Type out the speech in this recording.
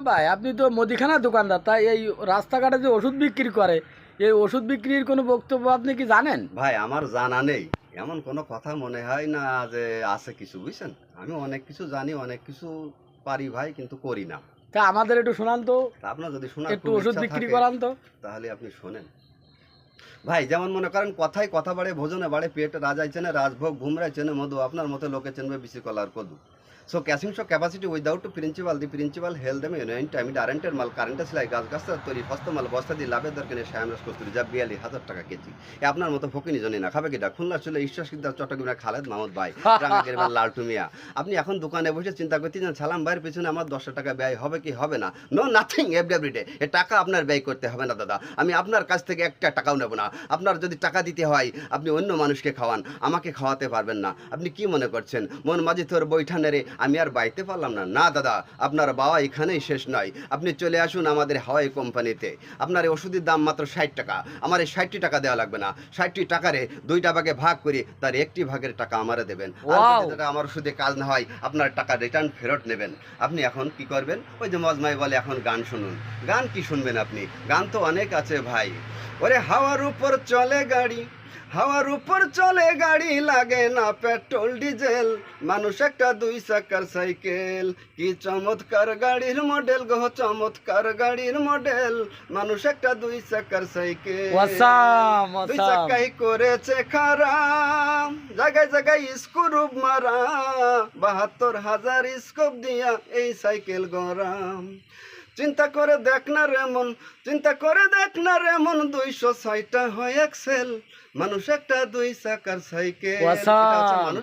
ভাই আপনি তো মুদিখানার দোকানদার, তাই এই রাস্তাঘাটে যে ওষুধ বিক্রি করে, এই ওষুধ বিক্রির কোনো বক্তব্য আপনি কি জানেন? ভাই আমার জানা নেই, এমন কোনো কথা মনে হয় না যে আছে কিছু, বুঝছেন? আমি অনেক কিছু জানি, অনেক কিছু পারি ভাই, কিন্তু করি না। তা আমাদের একটু শোনান তো, তা আপনার যদি শোনার একটু খুব ওষুধ ইচ্ছা বিক্রি থাকে করান তো। তাহলে আপনি শোনেন ভাই। যেমন মনে করেন, কথায় কথা বাড়ে, ভোজনে বাড়ে পেট, রাজাই চেনে রাজভোগ, ঘুমরাই চেনে মধু, আপনার মতো লোকে চেনবে বিসি কলার কদু। So catching so capacity without principal, the principal held them in time aren't mal current like গাছ গাছ তৈরি হস্তমাল বস্তা দিয়ে লাভের দরকারে শ্যামরাজ কস্তুরি যা 42,000 টাকা কেজি। আপনার মতো ফকিনি জনি না খাবে কিটা? খুলনা চলে ঈশ্বর সিদ্ধার চট্টগ্রামের খালেদ মাহমুদ ভাই, রাঙ্গাগের লালটু মিয়া। আপনি এখন দোকানে বসে চিন্তা করতেছেন সালাম ভাইয়ের পেছনে আমার 10 টাকা ব্যয় হবে কি হবে না? No nothing everyday. এ টাকা আপনার ব্যয় করতে হবে না দাদা, আমি আপনার কাছ থেকে একটা টাকাও নেব না। আপনার যদি টাকা দিতে হয় আপনি অন্য মানুষকে খাওয়ান, আমাকে খাওয়াতে পারবেন না। আপনি কি মনে করছেন মন মাঝি তোর বৈঠানেরে আমি আর বাইতে পারলাম না? না দাদা, আপনার বাবা এখানেই শেষ নয়, আপনি চলে আসুন আমাদের হাওয়াই কোম্পানিতে। আপনার এই ওষুধের দাম মাত্র 60 টাকা, আমার এই 60 টাকা দেওয়া লাগবে না। 60 টাকারে 2টা ভাগে ভাগ করি, তার 1টি ভাগের টাকা আমারে দেবেন। আর যদি দাদা আমার ওষুধে কাজ না হয় আপনার টাকা রিটার্ন ফেরত নেবেন। আপনি এখন কি করবেন? ওই যে মজমাই বলে এখন গান শুনুন। গান কি শুনবেন আপনি? গান তো অনেক আছে ভাই। ওরে হাওয়ার উপর চলে গাড়ি, হাওয়ার উপর চলে গাড়ি, লাগে না পেট্রোল ডিজেল, মানুষ একটা 2 চাকার সাইকেল। কি চমৎকার গাড়ির মডেল গো, চমৎকার গাড়ির মডেল, মানুষ একটা 2 চাকার সাইকেল। Awesome 2 awesome. চাকাই করেছে খারাপ, জায়গায় জায়গায় স্ক্রুপ মারা, 72,000 স্কোপ দিয়া এই সাইকেল গরাম। চিন্তা করে দেখ না রে মন, চিন্তা করে দেখ না রে মন, 260টা হয় এক্সেল, মানুষ একটা 2 চাকার সাইকেল। ওয়াসাম। এটা হচ্ছে মানুষ